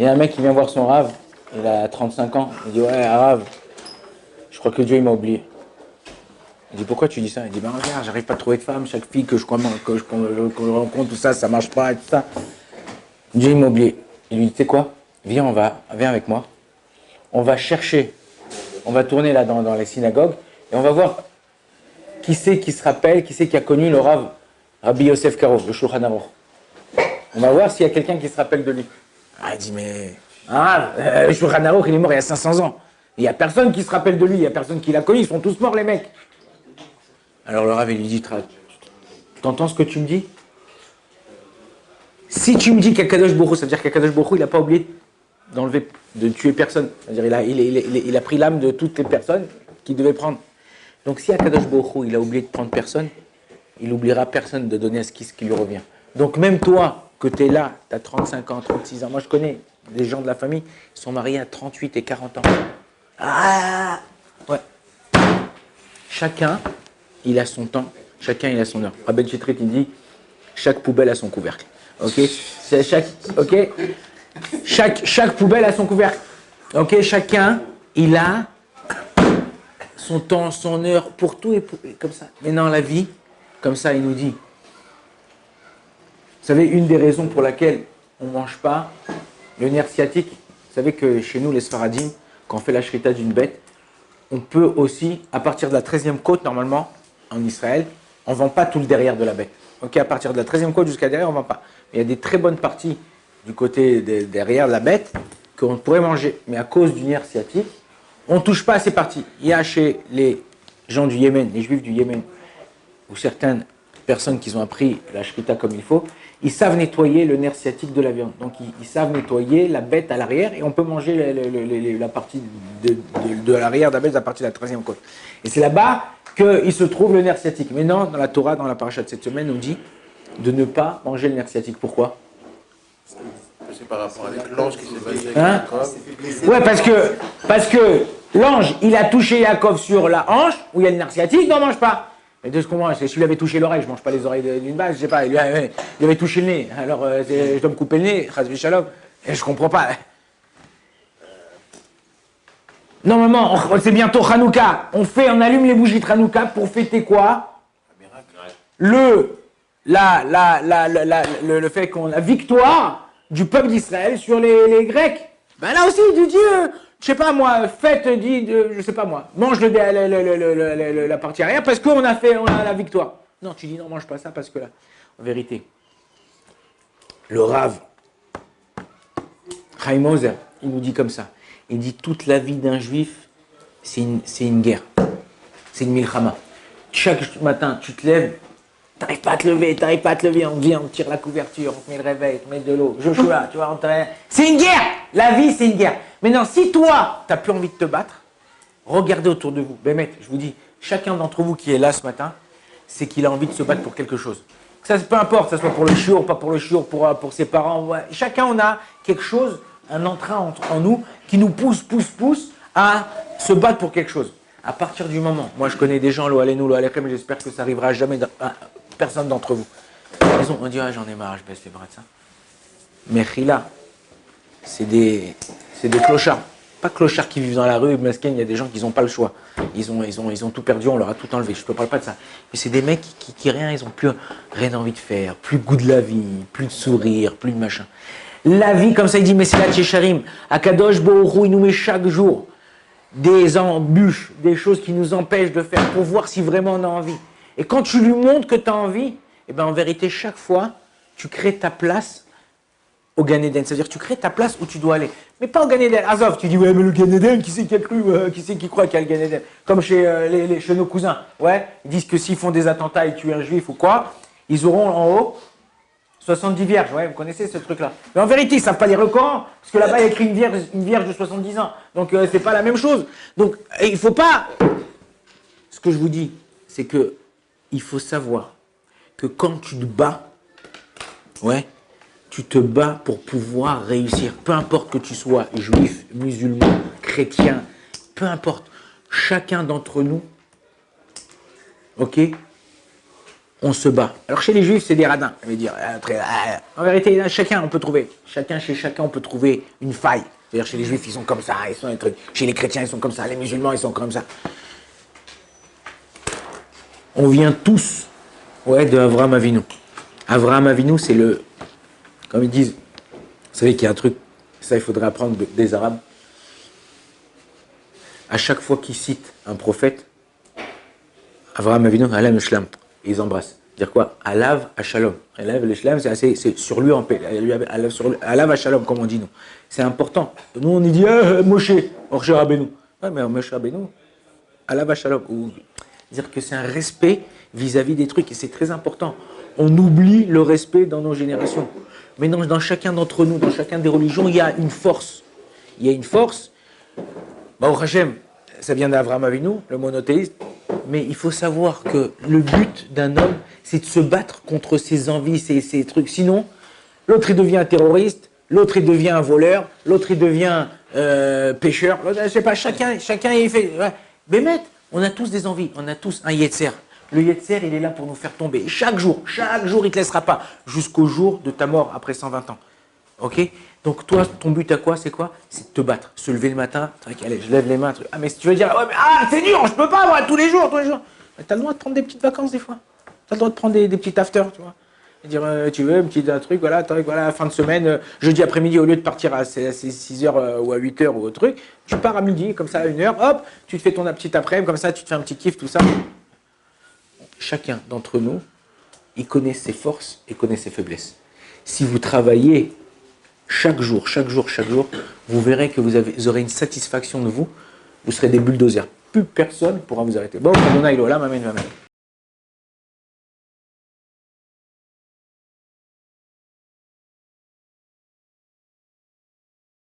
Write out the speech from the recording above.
y a un mec qui vient voir son Rav, il a 35 ans, il dit ouais Rav, je crois que Dieu il m'a oublié. Il dit pourquoi tu dis ça? Il dit ben regarde, j'arrive pas à trouver de femme, chaque fille que je rencontre, tout ça, ça marche pas et tout ça. Dieu il m'a oublié. Il lui dit tu sais quoi? Viens avec moi. On va chercher, on va tourner là dans les synagogues et on va voir qui c'est qui se rappelle, qui c'est qui a connu le Rav Rabbi Yosef Karo, le Shulchan Aruch. On va voir s'il y a quelqu'un qui se rappelle de lui. Ah, il dit mais le Shulchan Aruch il est mort il y a 500 ans. Il n'y a personne qui se rappelle de lui, il n'y a personne qui l'a connu, ils sont tous morts les mecs. Alors le Rav il lui dit t'entends ce que tu me dis? Si tu me dis qu'Akadosh Baruch Hu, ça veut dire qu'Akadosh Baruch Hu il n'a pas oublié de tuer personne. C'est-à-dire il a pris l'âme de toutes les personnes qu'il devait prendre. Donc si Akadosh Baruch Hu, il a oublié de prendre personne, il n'oubliera personne de donner à ce qui lui revient. Donc même toi, que tu es là, tu as 35 ans, 36 ans, moi je connais des gens de la famille, ils sont mariés à 38 et 40 ans. Ah ouais. Chacun, il a son temps, chacun, il a son heure. Rabbi Chetrit, il dit, chaque poubelle a son couvercle. Ok, chaque poubelle a son couvercle. Ok, chacun, il a son temps, son heure, pour tout et comme ça. Mais dans la vie, comme ça, il nous dit. Vous savez, une des raisons pour laquelle on ne mange pas le nerf sciatique, vous savez que chez nous, les Sfaradim, quand on fait la shrita d'une bête, on peut aussi, à partir de la 13e côte, normalement, en Israël, on ne vend pas tout le derrière de la bête. Ok, à partir de la 13e côte jusqu'à derrière, on ne vend pas. Mais il y a des très bonnes parties du côté derrière de la bête qu'on pourrait manger. Mais à cause du nerf sciatique, on ne touche pas à ces parties. Il y a chez les gens du Yémen, les juifs du Yémen, ou certaines personnes qui ont appris la shrita comme il faut, ils savent nettoyer le nerf sciatique de la viande. Donc ils savent nettoyer la bête à l'arrière et on peut manger la partie de l'arrière de la bête à partir de la 13e côte. Et c'est là-bas qu'il se trouve le nerf sciatique. Mais non, dans la Torah, dans la paracha de cette semaine, on dit de ne pas manger le nerf sciatique. Pourquoi? C'est par rapport avec l'ange qui s'est basé avec Jacob. Ouais, parce que l'ange, il a touché Jacob sur la hanche, où il y a le nerf sciatique, n'en mange pas. Mais de ce qu'on mange, si lui avait touché l'oreille, je ne mange pas les oreilles d'une base, je sais pas, il lui avait touché le nez, alors je dois me couper le nez, chas v'shalom, et je comprends pas. Normalement, c'est bientôt Hanouka, on allume les bougies de Hanouka pour fêter quoi? Le fait qu'on la victoire du peuple d'Israël sur les Grecs. Ben là aussi, tu dis, je sais pas moi, fête, je sais pas moi, mange la partie arrière parce qu'on a la victoire. Non, tu dis non, mange pas ça parce que là, en vérité, le Rav, Chaim Ozer, il nous dit comme ça. Il dit toute la vie d'un juif, c'est une guerre, c'est une milchama. Chaque matin, tu te lèves. T'arrives pas à te lever, on vient, on tire la couverture, on te met le réveil, on te met de l'eau. Joshua, tu vois, c'est une guerre! La vie, c'est une guerre. Maintenant, si toi, t'as plus envie de te battre, regardez autour de vous. Bémet, je vous dis, chacun d'entre vous qui est là ce matin, c'est qu'il a envie de se battre pour quelque chose. Ça, peu importe, que ce soit pour le chiour, pas pour le chiour, pour ses parents. Ouais. Chacun, on a quelque chose, un entrain en nous, qui nous pousse à se battre pour quelque chose. À partir du moment, moi je connais des gens, lo alenu, lo alechem, mais j'espère que ça arrivera jamais personne d'entre vous. On dit, ah, j'en ai marre, je baisse les bras de ça. Mais Khila, c'est des clochards. Pas clochards qui vivent dans la rue, masqués, il y a des gens qui n'ont pas le choix. Ils ont tout perdu, on leur a tout enlevé. Je ne parle pas de ça. Mais c'est des mecs qui rien, ils n'ont plus rien envie de faire, plus de goût de la vie, plus de sourire, plus de machin. La vie, comme ça, il dit, mais c'est la Tchécharim. Akadosh Baruch Hu, il nous met chaque jour des embûches, des choses qui nous empêchent de faire pour voir si vraiment on a envie. Et quand tu lui montres que tu as envie, eh ben en vérité, chaque fois, tu crées ta place au Gan Eden. C'est-à-dire tu crées ta place où tu dois aller. Mais pas au Gan Eden. Azov, tu dis, ouais, mais le Gan Eden, qui c'est qui a cru, qui c'est qui croit qu'il y a le Gan Eden? Comme chez nos cousins. Ouais, ils disent que s'ils font des attentats et tuent un juif ou quoi, ils auront en haut 70 vierges. Ouais, vous connaissez ce truc-là. Mais en vérité, ils ne savent pas lire le Coran, parce que là-bas, il y a écrit une vierge de 70 ans. Donc, c'est pas la même chose. Donc, il ne faut pas... Ce que je vous dis, c'est que il faut savoir que quand tu te bats, ouais, tu te bats pour pouvoir réussir. Peu importe que tu sois juif, musulman, chrétien, peu importe. Chacun d'entre nous, ok, on se bat. Alors chez les juifs, c'est des radins. Je vais dire, en vérité, chacun, on peut trouver. Chez chacun, on peut trouver une faille. C'est-à-dire chez les juifs, ils sont comme ça, ils sont des trucs. Chez les chrétiens, ils sont comme ça. Les musulmans, ils sont comme ça. On vient tous, de Avraham Avinu. Avraham Avinu, c'est le, comme ils disent, vous savez qu'il y a un truc, ça il faudrait apprendre des Arabes. À chaque fois qu'ils citent un prophète, Avraham Avinu, Alav Shlam, ils embrassent. Dire quoi? Alav Shalom. Alav Shlam, c'est sur lui en paix. Alav Shalom, comme on dit nous. C'est important. Nous on dit Moshe Rabbeinu. Ouais, mais Moshe Rabbeinu, Alav Shalom. Ou dire que c'est un respect vis-à-vis des trucs et c'est très important. On oublie le respect dans nos générations. Mais dans chacun d'entre nous, dans chacun des religions, il y a une force. Il y a une force. Au Hachem, ça vient d'Avraham Avinu, le monothéiste, mais il faut savoir que le but d'un homme, c'est de se battre contre ses envies, ses trucs. Sinon, l'autre il devient un terroriste, l'autre il devient un voleur, l'autre il devient pêcheur. Je sais pas, chacun il fait. Ouais. Bémet, on a tous des envies, on a tous un yetzer. Le yetzer, il est là pour nous faire tomber. Chaque jour, il ne te laissera pas, jusqu'au jour de ta mort après 120 ans. Ok? Donc toi, ton but à quoi? C'est quoi? C'est de te battre, se lever le matin, allez, je lève les mains, ah mais si tu veux dire, ouais, mais, c'est dur, je peux pas avoir tous les jours. Tu as le droit de prendre des petites vacances des fois. Tu as le droit de prendre des petits afters, tu vois. Et dire, tu veux, un petit truc, voilà, fin de semaine, jeudi après-midi, au lieu de partir à 6h ou à 8h ou au truc, tu pars à midi, comme ça, à 1h, hop, tu te fais ton petit après-midi, comme ça, tu te fais un petit kiff, tout ça. Chacun d'entre nous, il connaît ses forces et connaît ses faiblesses. Si vous travaillez chaque jour, vous verrez que vous aurez une satisfaction de vous, vous serez des bulldozers. Plus personne ne pourra vous arrêter. Bon, Adonai Olam, amen, amen.